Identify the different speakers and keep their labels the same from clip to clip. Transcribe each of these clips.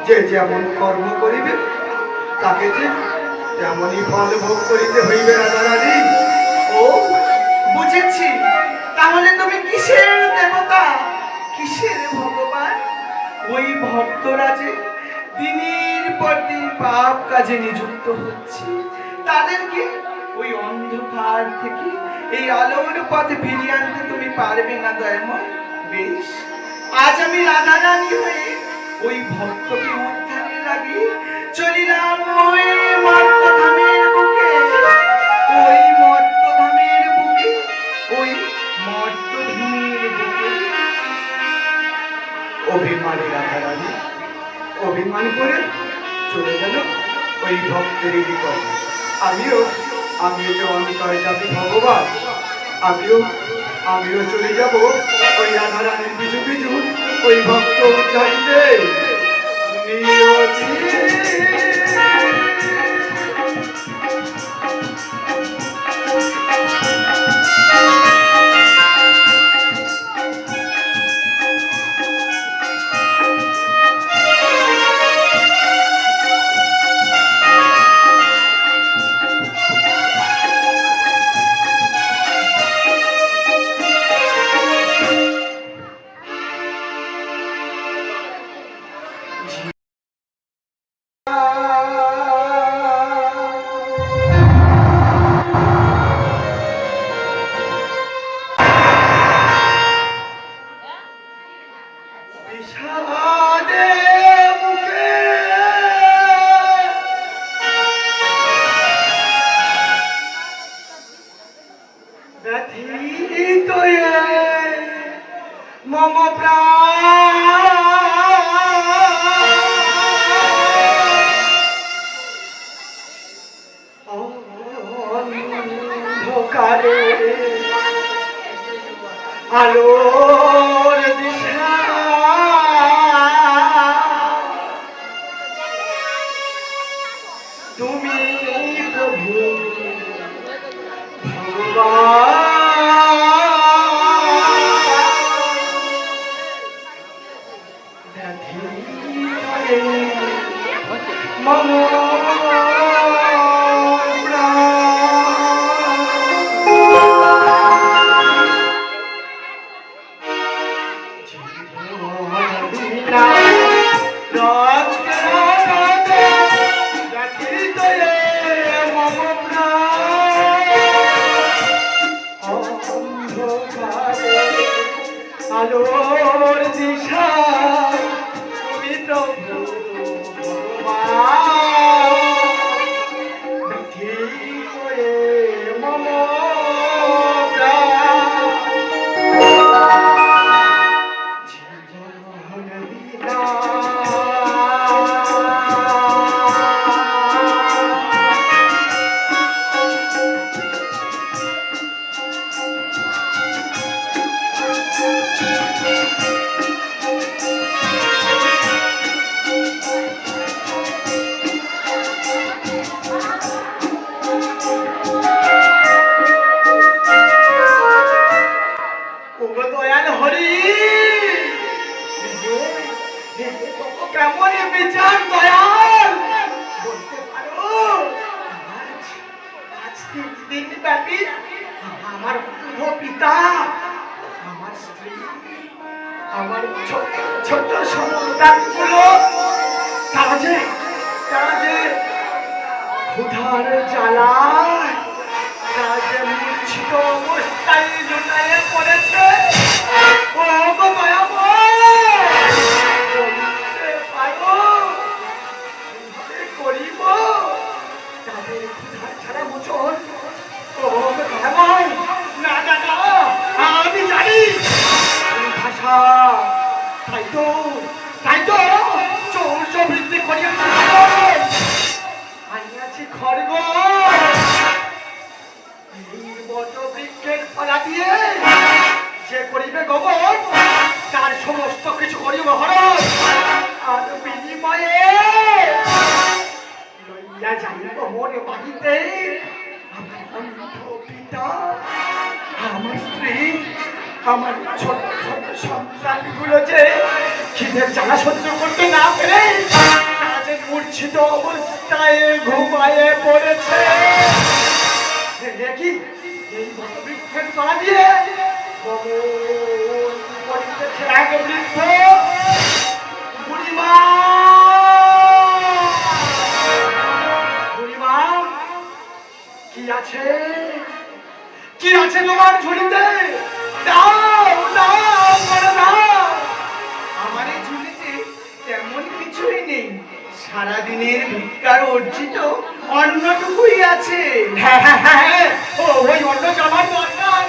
Speaker 1: যে যেমন কর্ম করিবে তাকে যে তেমনই ফল ভোগ করিতে হইবে রাধারানী।
Speaker 2: ও বুঝেছি, তাহলে তুমি কিসের দেবতা, কিসের ভগবান? ওই ভক্তরা যে দিনের পর দিন পাপ কাজে নিযুক্ত হচ্ছে, তাদেরকে ওই অন্ধকার থেকে এই আলোর পথে ফিরিয়ে আনতে তুমি পারবে না দয়াময়। বেশ, আজ আমি রাধারানী হয়ে ওই ভক্তকে উদ্ধারে লাগি চলিলাম ওই মর্তধামের বুকে, ওই মর্তধামের বুকে, ওই মর্তধামের বুকে।
Speaker 1: অভিমানী রাধারানী অভিমান করে চলে গেল ওই ভক্তের নিকট। আমিও যে অন্তরে যাবি ভগবান, আমিও চলে যাব ওই রাধারানীর পিছু পিছু ওই ভক্ত উদ্ধারিতে। নিয়তি
Speaker 2: অন্ধকারে আলোর দিশা তুমি প্রভু আলোর দিশা তুমি প্রভু কেমন বিচার দয়াল বলতে পারো? আজ 3 দিন ব্যাপী আমার বৃদ্ধ পিতা, আমার স্ত্রী, আমার ছোট ছোট সন্তানগুলো তারা যে ক্ষুধার জ্বালায় তারা যে মূর্ছিত অবস্থায় জুটাইয়ে পড়েছে। ও গো দয়াময়, বলতে পারো কিভাবে করিব তাদের ক্ষুধার ছাড়া মোচন? ও গো দয়াময়, না না না, আমি জানি ভাষা, তাই তো চৌর্য বৃদ্ধি করিয়া আনিয়াছি খড়গ, এই বট বৃক্ষের ফলা দিয়ে যে করিবে গোবর তার সমস্ত কিছু করিব হরণ, আর বিনিময়ে লইয়া যাইব মোর বাড়িতে আমার অন্ধ পিতা, আমার স্ত্রী, আমার ছোট ছোট সন্তানগুলো যে খিদের জ্বালা সহ্য করতে না পেরে তারা যে মূর্ছিত অবস্থায় ঘুমায়ে পড়েছে। দেখি এই বটবৃক্ষের তলা দিয়ে পড়িতেছে এক বৃদ্ধ বুড়িমা। বুড়িমা, কি আছে তোমার ঝুলিতে? আমার এই ঝুলিতে তেমন কিছুই নেই, সারাদিনের ভিক্ষার অর্জিত অন্নটুকুই আছে। হ্যাঁ, ওই অন্ন আমার দরকার,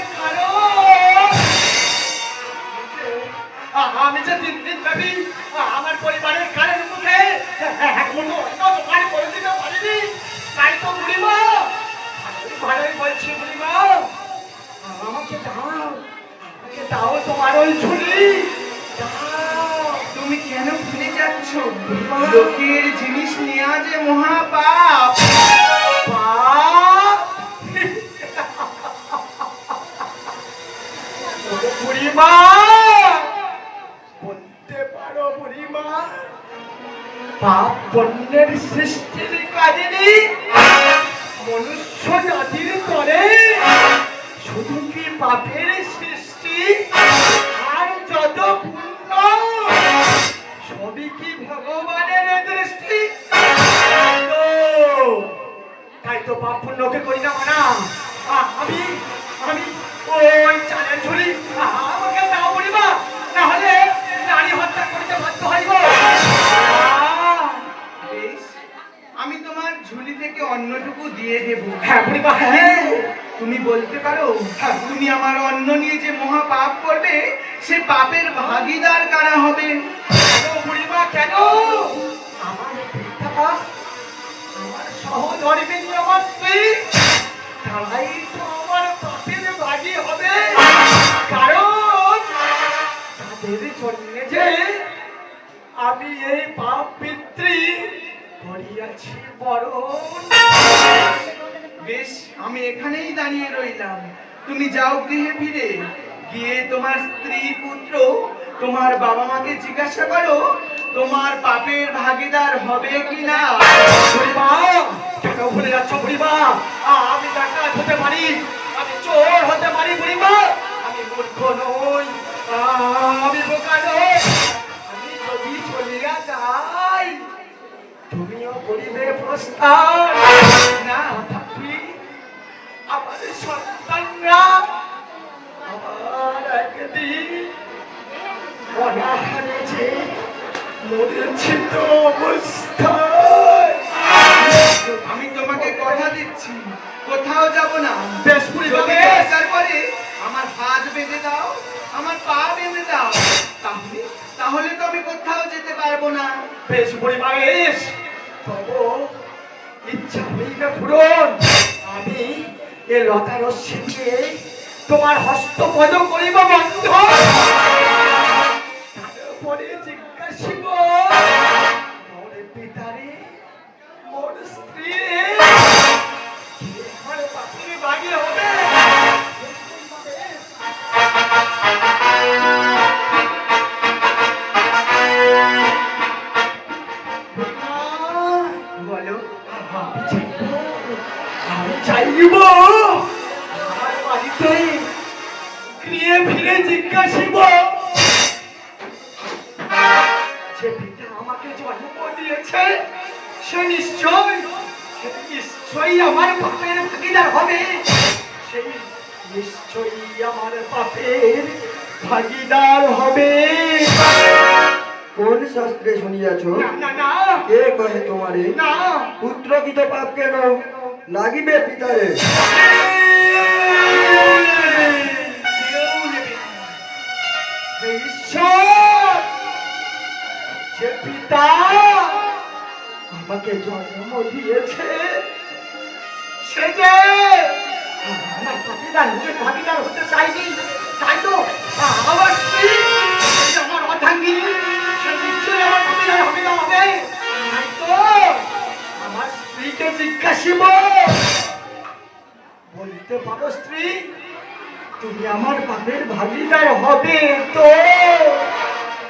Speaker 2: আমি যে 3 দিন ব্যাপী আমার পরিবারের কারের মুখে এক মুঠো অন্ন জোগাড় করে দিতে পারিনি। তাই তো বুড়িমা, ভালোই বলছি বুড়িমা, আমাকে দাও তোমার ওই ঝুলি দাও। তুমি কেন ভুলে যাচ্ছ? লোকের জিনিস নেওয়া যে মহাপাপ। বুড়িমা, বলতে পারো বুড়িমা, পাপ পুণ্যের সৃষ্টির কাহিনী মনুষ্য জাতির করে শুধু কি পাপের সৃষ্টি আর যত পুণ্য সবই কি ভগবানের দৃষ্টি? তাই তো পাপ পুণ্যকে করি না মানা। আমি ওই চালের ঝুলি আমাকে দাও বুড়িমা, না হলে নারী হত্যা করতে বাধ্য হইব। আমি তোমার ঝুলি থেকে অন্নটুকু দিয়ে দেব। হ্যাঁ বুড়িমা, হ্যাঁ তুমি বলতে পারো, তুমি আমার অন্ন নিয়ে যে মহা পাপ করবে সে পাপের ভাগীদার কারা হবে? বুড়িমা কেন? আমার পিতা, আমার সহধর্মিনী, আমার স্ত্রী,
Speaker 3: আমি এখানেই দাঁড়িয়ে রইলাম। তুমি যাও গৃহে ফিরে, গিয়ে তোমার স্ত্রী পুত্র তোমার বাবা মাকে জিজ্ঞাসা করো তোমার পাপের ভাগীদার হবে কিনা।
Speaker 2: বুড়িমা কেন ভুলে যাচ্ছ বুড়িমা? আমি ডাকাত হতে পারি, আমি চোর হতে পারি বুড়িমা, আমি মূর্খ নই, আমি বোকা নই। আমি যদি চলিয়া যাই তুমিও করিবে প্রস্থান। না থাকি আমার সন্তানরা আমার একদিন অনাহারে যে মরেছে তো অবস্থায়।
Speaker 3: আমি তোমাকে কথা দিচ্ছি, কোথাও যাব না।
Speaker 2: বেশ বুড়িমা
Speaker 3: যদি
Speaker 2: বেশ।
Speaker 3: দরকার পড়ে আমার হাত বেঁধে দাও, আমার পা বেঁধে দাও, তাহলে তো আমি কোথাও যেতে পারবো না।
Speaker 2: বেশ বুড়িমা বেশ, তবু ইচ্ছা হইবে পূরণ। আমি এ লতা রশ্মি দিয়ে তোমার হস্তপদ করিব বন্ধ। তারপরে জিজ্ঞাসিব মোর পিতারে, মোর স্ত্রী আমার পাখির বাগে হবে।
Speaker 3: বলো।
Speaker 2: আমি চাইব আমার বাড়িতে গিয়ে ফিরে জিজ্ঞাসিব যে পিতা আমাকে জন্ম দিয়েছে সে নিশ্চয়ই আমার পাপের ভাগিদার হবে। সেই নিশ্চয়ই আমার পাপের ভাগিদার হবে।
Speaker 1: কোন শাস্ত্রে শুনিয়াছ?
Speaker 2: না না না
Speaker 1: কে কহে তোমারে?
Speaker 2: না
Speaker 1: পুত্র কি তো পাপ কেন লাগিবে পিতারে?
Speaker 2: ঈশ্বর যে পিতা আমাকে জন্ম দিয়েছে সে যে আমার ভাগিদার হতে চাইনি, তাই তো আমার স্ত্রী সে আমার অর্ধাঙ্গিনী, সে নিশ্চয়ই আমার ভাগিদার হবে না হবে। তাই তো আমার স্ত্রীকে জিজ্ঞাসিব, বলতে পারো স্ত্রী তুমি আমার পাপের ভাগিদার হবে তো?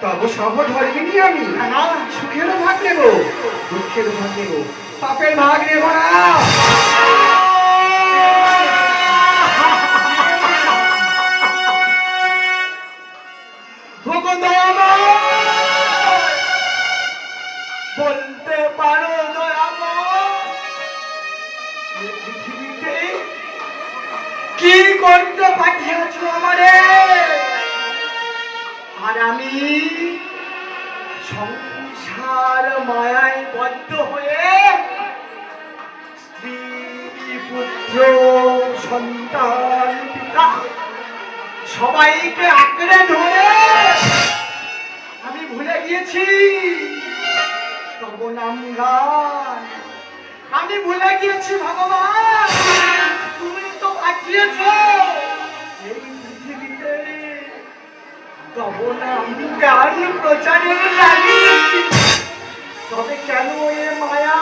Speaker 1: তব সহ ধর্মিনী আমি
Speaker 2: না না
Speaker 1: সুখেরও ভাগ নেব, দুঃখেরও ভাগ নেব,
Speaker 2: পাপের ভাগ নেব না। বলতে পারো দয়াময়, এ পৃথিবীতে কি করতে পাঠিয়েছ আমারে? আর আমি সংসার মায়ায় বদ্ধ হয়ে স্ত্রী পুত্র সন্তান পিতা সবাইকে আঁকড়ে ধরে আমি ভুলে গিয়েছি তব নাম গান। আমি ভুলে গিয়েছি ভগবান তুমি তো পাঠিয়েছ এই পৃথিবীতে তব নাম গান প্রচারের লাগি। তবে কেন এ মায়া,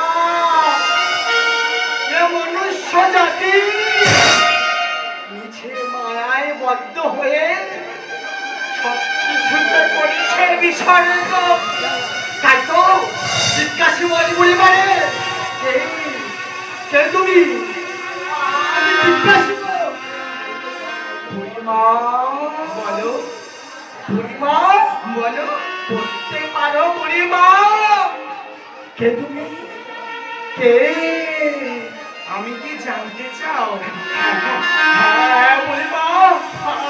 Speaker 2: এ মনুষ্য জাতি মিছে মায়ায় বদ্ধ হয়ে সবকিছুতে করেছে বিসর্গ। তাই তো জিজ্ঞাসা পরিবারে কে তুমি? আমি জিজ্ঞাসা বুড়িমা
Speaker 3: বলো
Speaker 2: বুড়িমা
Speaker 3: বলো।
Speaker 2: বলতে পারো বুড়িমা কে তুমি? কে?
Speaker 3: আমি কি জানতে চাও?
Speaker 2: হ্যাঁ বুড়িমা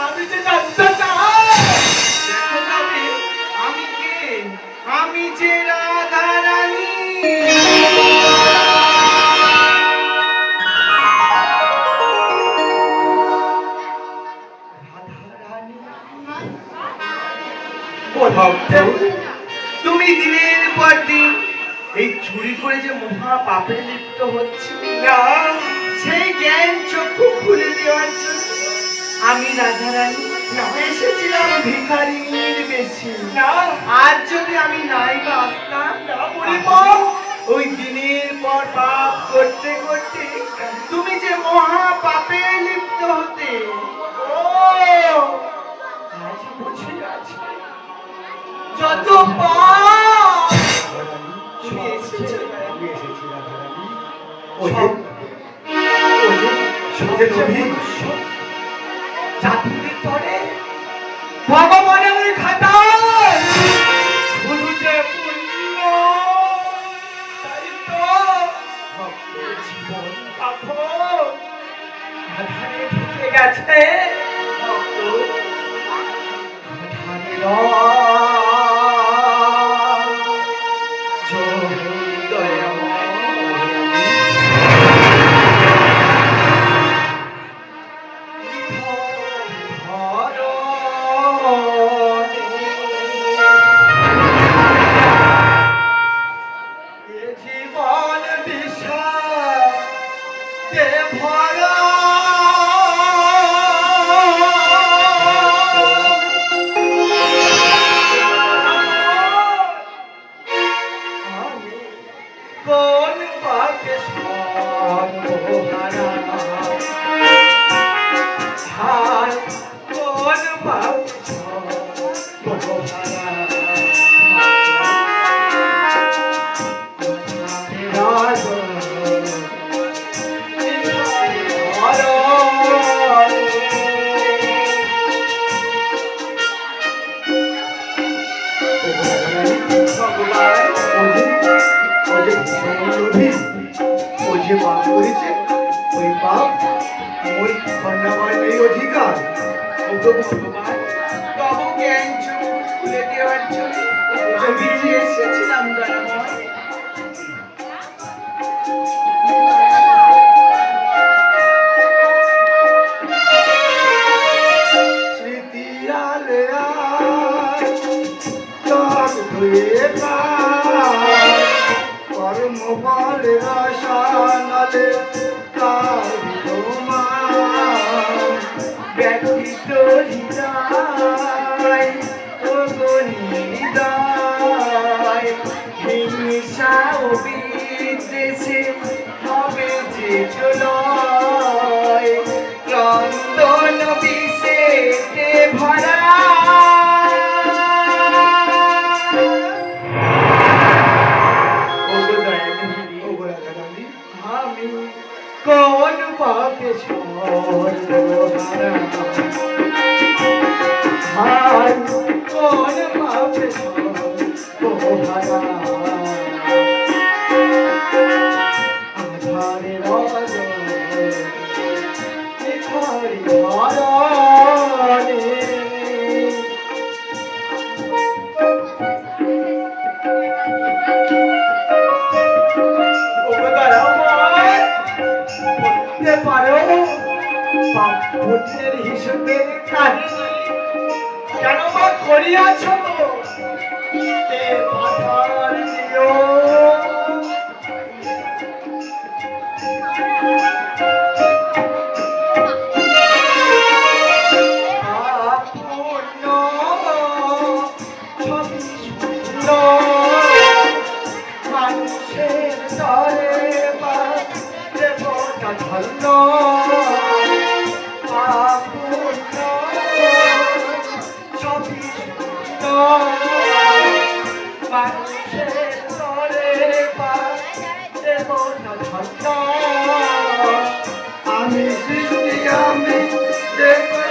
Speaker 2: আমি যে জানতে চাই।
Speaker 3: দেখো তবে আমি কে? আমি যে রাধা রানী। তুমি দিনের পর দিন এই চুরি করে যে মহা পাপে লিপ্ত হচ্ছে
Speaker 2: না
Speaker 3: সেই জ্ঞান চক্ষু খুলে দেওয়ার জন্য আমি রাধারানী এসেছিলাম ভিখারিনীর বেশি।
Speaker 2: না
Speaker 3: আজ যদি আমি নাই বা আসতাম
Speaker 2: না বুড়িমা
Speaker 3: ওই দিনের পর পাপ করতে করতে তুমি যে মহা
Speaker 2: সবচেয়ে মনুষ্য জাতির তরে ভগবানের খাতায় শুধু যে পুণ্য, তাই তো ভক্তের জীবন পাথর আধারে ঢুকে গেছে। ভক্ত আধারে জীবন বিষাদে ভরা আমি কোন পাপে সর্বহারা, হায় কোন পাপে সর্বহারা।
Speaker 1: যে পাপ করেছে ওই পাপ ওই খণ্ডাবার নেই অধিকার।
Speaker 3: ওগো ভগবান, তব জ্ঞান চক্ষু খুলে দেওয়ার জন্য আমি যে এসেছিলাম দয়াময়।
Speaker 1: স্মৃতিয়ালে চক ধুয়ে কর্ম বলে রসানলে তার
Speaker 3: ব্যথিত হৃদয় ওগো নিদয়, হিংসা ও বিদ্বেষে হবে যে প্রলয়, ক্রন্দন বিষেতে ভরা।
Speaker 1: আমি কোন পাপে সর্বহারা, হায় কোন পাপে সর্বহারা। আধারে রজ নিখারে ধরণে
Speaker 2: পারো পাপের হিসেবে কাহিনী কেন বা করিয়াছ এ পাথার দিও। আপন ছবি সুন্দর মানুষের তরে বা দেবতা ধন্য, আপন ছবি সুন্দর মানুষের তরে বা দেবতা ধন্য।
Speaker 1: আমি সৃষ্টি আমি দেখলাম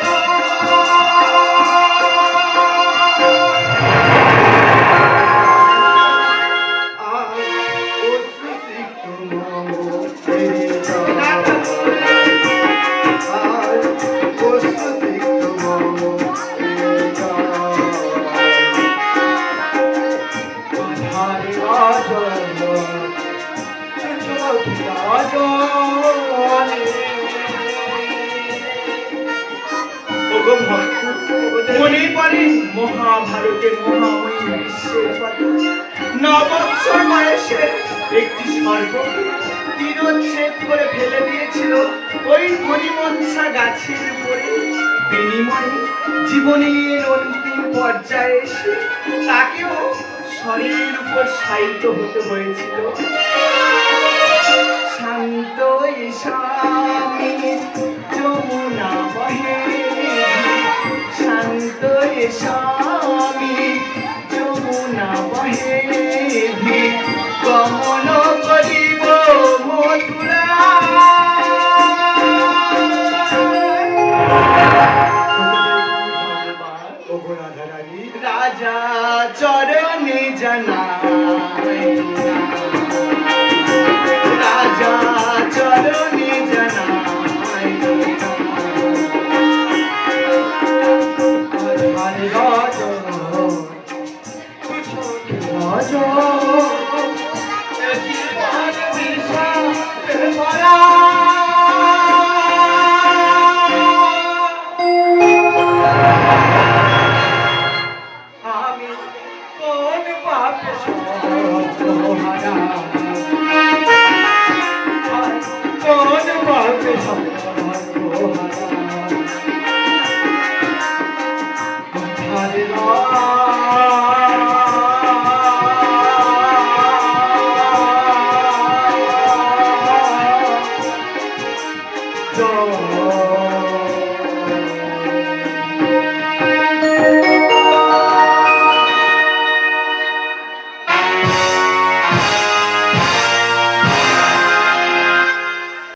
Speaker 3: মনে পড়ে মহাভারতের মহাময়ী বিশ্বের কথা। 9 বৎসর বয়সে একটি সর্পকে তীরচ্ছেদ করে ফেলে দিয়েছিল ওই মণিমনসা গাছের উপরে। বিনিময়ে জীবনের অন্তিম পর্যায়ে এসে তাকেও শরীরের উপর শায়িত হতে হয়েছিল। শান্ত স্বামী যমুনা বহে, শান্ত স্বামী